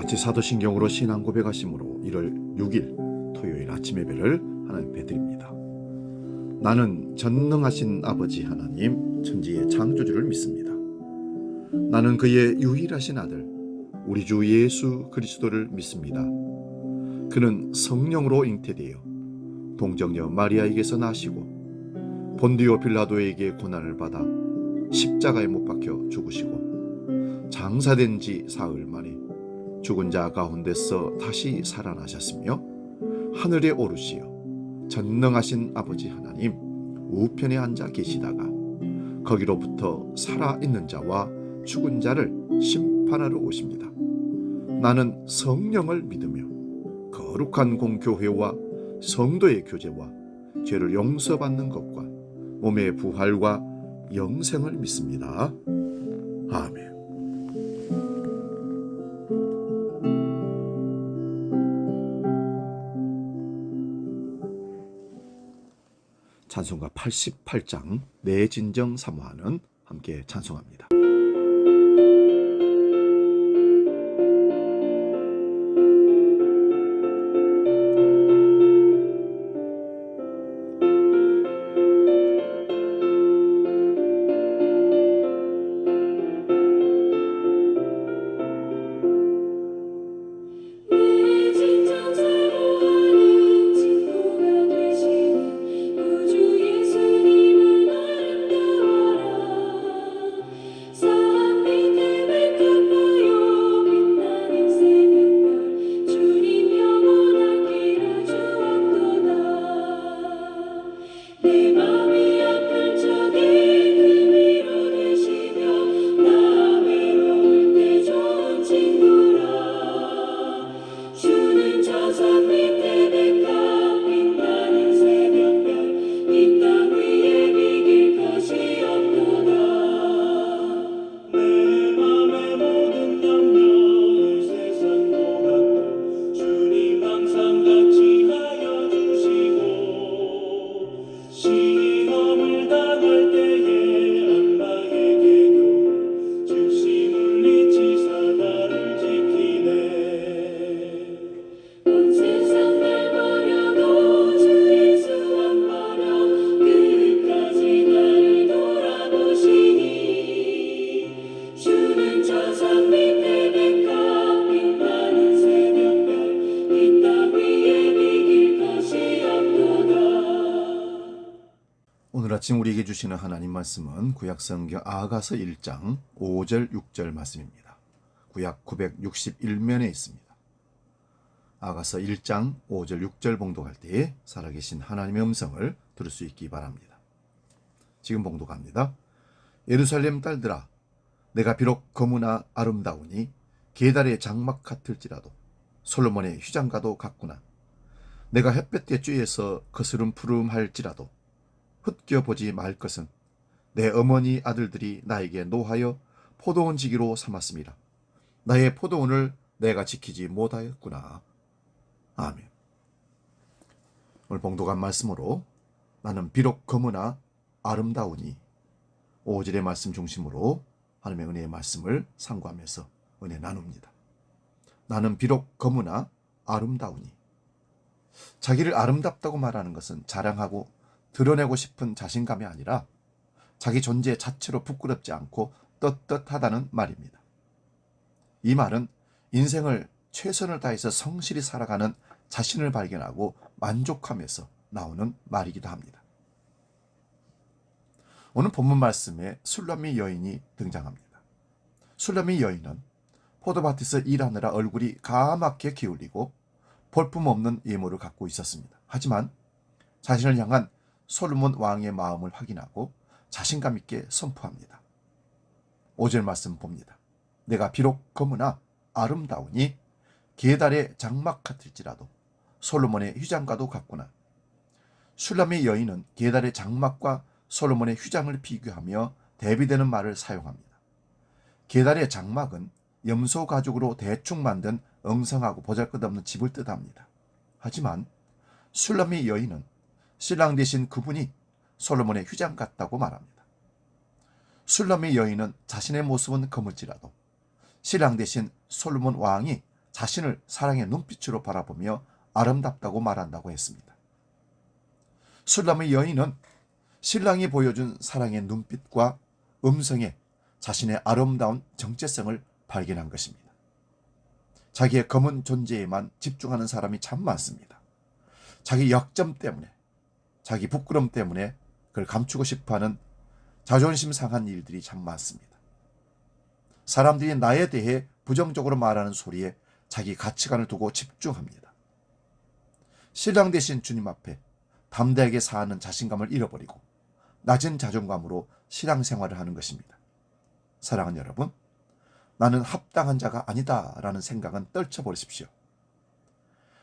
같이 사도신경으로 신앙 고백하심으로 1월 6일 토요일 아침 예배를 하나님께 드립니다. 나는 전능하신 아버지 하나님 천지의 창조주를 믿습니다. 나는 그의 유일하신 아들 우리 주 예수 그리스도를 믿습니다. 그는 성령으로 잉태되어 동정녀 마리아에게서 나시고 본디오 빌라도에게 고난을 받아 십자가에 못 박혀 죽으시고 장사된 지 사흘 만에 죽은 자 가운데서 다시 살아나셨으며 하늘에 오르시어 전능하신 아버지 하나님 우편에 앉아 계시다가 거기로부터 살아있는 자와 죽은 자를 심판하러 오십니다. 나는 성령을 믿으며 거룩한 공교회와 성도의 교제와 죄를 용서받는 것과 몸의 부활과 영생을 믿습니다. 아멘. 찬송가 88장 내 진정 사모하는 함께 찬송합니다. 오늘 아침 우리에게 주시는 하나님 말씀은 구약성경 아가서 1장 5절 6절 말씀입니다. 구약 961면에 있습니다. 아가서 1장 5절 6절 봉독할 때에 살아계신 하나님의 음성을 들을 수 있기 바랍니다. 지금 봉독합니다. 예루살렘 딸들아, 내가 비록 거무나 아름다우니 게달의 장막 같을지라도 솔로몬의 휘장과도 같구나. 내가 햇볕에 쬐에서 거스름 푸름할지라도 흩겨보지 말 것은 내 어머니 아들들이 나에게 노하여 포도원 지기로 삼았습니다. 나의 포도원을 내가 지키지 못하였구나. 아멘. 오늘 봉독한 말씀으로 나는 비록 거무나 아름다우니 5절의 말씀 중심으로 하나님의 은혜의 말씀을 상고하면서 은혜 나눕니다. 나는 비록 거무나 아름다우니, 자기를 아름답다고 말하는 것은 자랑하고 드러내고 싶은 자신감이 아니라 자기 존재 자체로 부끄럽지 않고 떳떳하다는 말입니다. 이 말은 인생을 최선을 다해서 성실히 살아가는 자신을 발견하고 만족하면서 나오는 말이기도 합니다. 오늘 본문 말씀에 술람미 여인이 등장합니다. 술람미 여인은 포도밭에서 일하느라 얼굴이 까맣게 기울이고 볼품없는 외모를 갖고 있었습니다. 하지만 자신을 향한 솔로몬 왕의 마음을 확인하고 자신감 있게 선포합니다. 5절 말씀 봅니다. 내가 비록 거무나 아름다우니 게달의 장막 같을지라도 솔로몬의 휘장과도 같구나. 술람미 여인은 게달의 장막과 솔로몬의 휘장을 비교하며 대비되는 말을 사용합니다. 게달의 장막은 염소 가죽으로 대충 만든 엉성하고 보잘것없는 집을 뜻합니다. 하지만 술람미 여인은 신랑 되신 그분이 솔로몬의 휘장 같다고 말합니다. 술람미 여인은 자신의 모습은 거물지라도 신랑 되신 솔로몬 왕이 자신을 사랑의 눈빛으로 바라보며 아름답다고 말한다고 했습니다. 술람의 여인은 신랑이 보여준 사랑의 눈빛과 음성에 자신의 아름다운 정체성을 발견한 것입니다. 자기의 검은 존재에만 집중하는 사람이 참 많습니다. 자기 약점 때문에, 자기 부끄럼 때문에 그걸 감추고 싶어하는 자존심 상한 일들이 참 많습니다. 사람들이 나에 대해 부정적으로 말하는 소리에 자기 가치관을 두고 집중합니다. 신랑 되신 주님 앞에 담대하게 사는 자신감을 잃어버리고 낮은 자존감으로 신앙생활을 하는 것입니다. 사랑하는 여러분, 나는 합당한 자가 아니다라는 생각은 떨쳐버리십시오.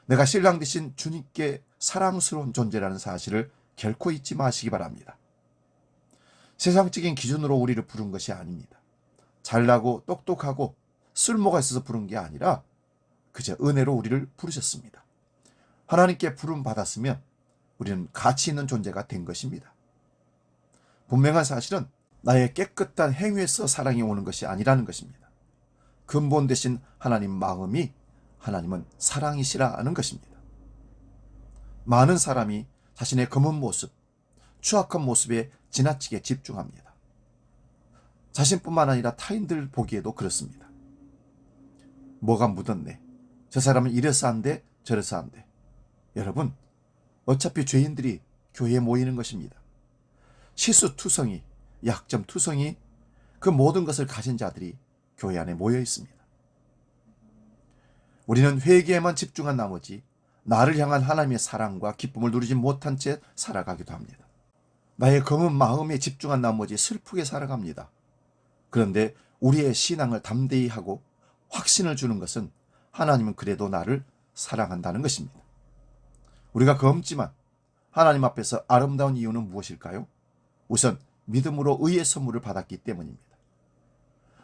내가 신랑 되신 주님께 사랑스러운 존재라는 사실을 결코 잊지 마시기 바랍니다. 세상적인 기준으로 우리를 부른 것이 아닙니다. 잘나고 똑똑하고 쓸모가 있어서 부른 게 아니라 그저 은혜로 우리를 부르셨습니다. 하나님께 부름 받았으면 우리는 가치 있는 존재가 된 것입니다. 분명한 사실은 나의 깨끗한 행위에서 사랑이 오는 것이 아니라는 것입니다. 근본 되신 하나님 마음이 하나님은 사랑이시라는 것입니다. 많은 사람이 자신의 검은 모습, 추악한 모습에 지나치게 집중합니다. 자신뿐만 아니라 타인들 보기에도 그렇습니다. 뭐가 묻었네. 저 사람은 이래서 안 돼, 저래서 안 돼. 여러분, 어차피 죄인들이 교회에 모이는 것입니다. 실수투성이, 약점투성이, 그 모든 것을 가진 자들이 교회 안에 모여 있습니다. 우리는 회개에만 집중한 나머지 나를 향한 하나님의 사랑과 기쁨을 누리지 못한 채 살아가기도 합니다. 나의 검은 마음에 집중한 나머지 슬프게 살아갑니다. 그런데 우리의 신앙을 담대히 하고 확신을 주는 것은 하나님은 그래도 나를 사랑한다는 것입니다. 우리가 검지만 하나님 앞에서 아름다운 이유는 무엇일까요? 우선 믿음으로 의의 선물을 받았기 때문입니다.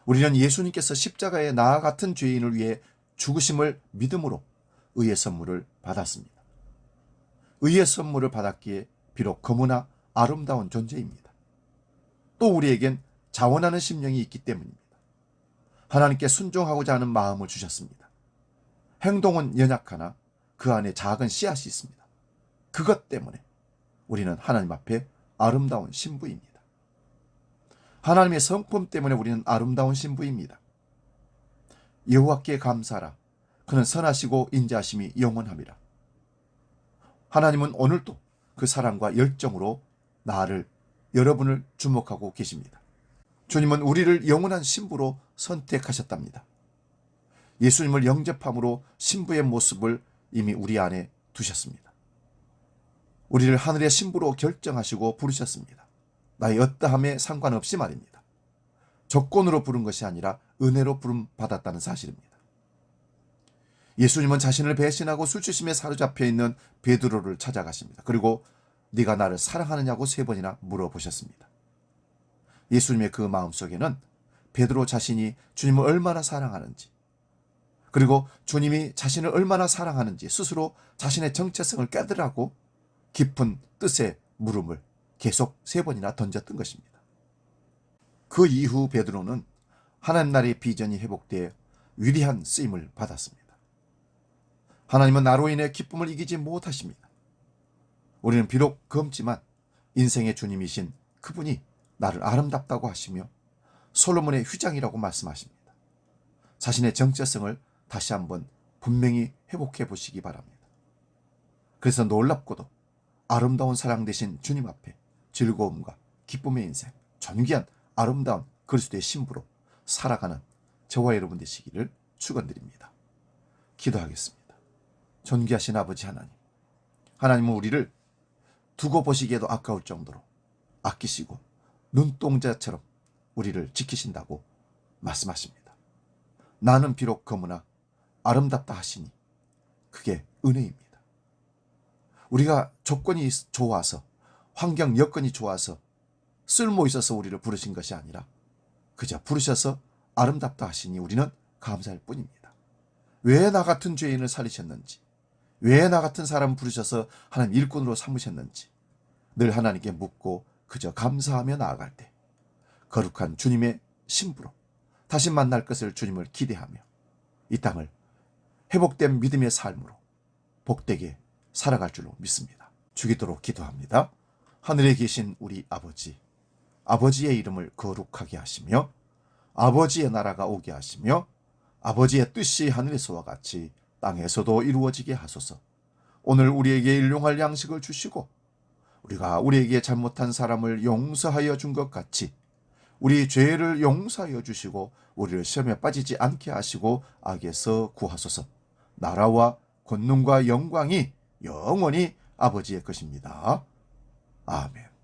우리는 예수님께서 십자가에 나와 같은 죄인을 위해 죽으심을 믿음으로 의의 선물을 받았습니다. 의의 선물을 받았기에 비록 거무나 아름다운 존재입니다. 또 우리에겐 자원하는 심령이 있기 때문입니다. 하나님께 순종하고자 하는 마음을 주셨습니다. 행동은 연약하나 그 안에 작은 씨앗이 있습니다. 그것 때문에 우리는 하나님 앞에 아름다운 신부입니다. 하나님의 성품 때문에 우리는 아름다운 신부입니다. 여호와께 감사하라. 그는 선하시고 인자하심이 영원함이라. 하나님은 오늘도 그 사랑과 열정으로 여러분을 주목하고 계십니다. 주님은 우리를 영원한 신부로 선택하셨답니다. 예수님을 영접함으로 신부의 모습을 이미 우리 안에 두셨습니다. 우리를 하늘의 신부로 결정하시고 부르셨습니다. 나의 어떠함에 상관없이 말입니다. 조건으로 부른 것이 아니라 은혜로 부름 받았다는 사실입니다. 예수님은 자신을 배신하고 수치심에 사로잡혀 있는 베드로를 찾아가십니다. 그리고 네가 나를 사랑하느냐고 3번이나 물어보셨습니다. 예수님의 그 마음속에는 베드로 자신이 주님을 얼마나 사랑하는지, 그리고 주님이 자신을 얼마나 사랑하는지 스스로 자신의 정체성을 깨달으라고 깊은 뜻의 물음을 계속 3번이나 던졌던 것입니다. 그 이후 베드로는 하나님 나라의 비전이 회복되어 위대한 쓰임을 받았습니다. 하나님은 나로 인해 기쁨을 이기지 못하십니다. 우리는 비록 검지만 인생의 주님이신 그분이 나를 아름답다고 하시며 솔로몬의 휘장이라고 말씀하십니다. 자신의 정체성을 다시 한번 분명히 회복해 보시기 바랍니다. 그래서 놀랍고도 아름다운 사랑 되신 주님 앞에 즐거움과 기쁨의 인생, 존귀한 아름다운 그리스도의 신부로 살아가는 저와 여러분 되시기를 축원드립니다. 기도하겠습니다. 존귀하신 아버지 하나님, 하나님은 우리를 두고 보시기에도 아까울 정도로 아끼시고 눈동자처럼 우리를 지키신다고 말씀하십니다. 나는 비록 거무나 아름답다 하시니 그게 은혜입니다. 우리가 조건이 좋아서, 환경 여건이 좋아서, 쓸모 있어서 우리를 부르신 것이 아니라 그저 부르셔서 아름답다 하시니 우리는 감사할 뿐입니다. 왜 나 같은 죄인을 살리셨는지, 왜 나 같은 사람 부르셔서 하나님 일꾼으로 삼으셨는지 늘 하나님께 묻고 그저 감사하며 나아갈 때 거룩한 주님의 신부로 다시 만날 것을 주님을 기대하며 이 땅을 회복된 믿음의 삶으로 복되게 살아갈 줄로 믿습니다. 주기도록 기도합니다. 하늘에 계신 우리 아버지, 아버지의 이름을 거룩하게 하시며 아버지의 나라가 오게 하시며 아버지의 뜻이 하늘에서와 같이 땅에서도 이루어지게 하소서. 오늘 우리에게 일용할 양식을 주시고 우리가 우리에게 잘못한 사람을 용서하여 준 것 같이 우리 죄를 용서하여 주시고 우리를 시험에 빠지지 않게 하시고 악에서 구하소서. 나라와 권능과 영광이 영원히 아버지의 것입니다. 아멘.